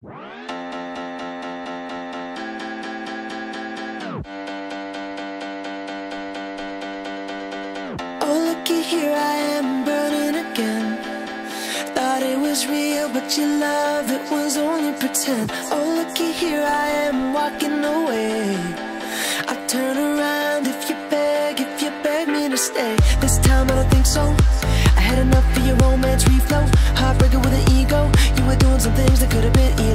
Oh, looky here, I am burning again. Thought it was real, but your love, it was only pretend. Oh, looky here, I am walking away. I turn around if you beg me to stay. This time I don't think so. I had enough of your romance reflow. Heartbreaker with an ego. You were doing some things that could have been easy.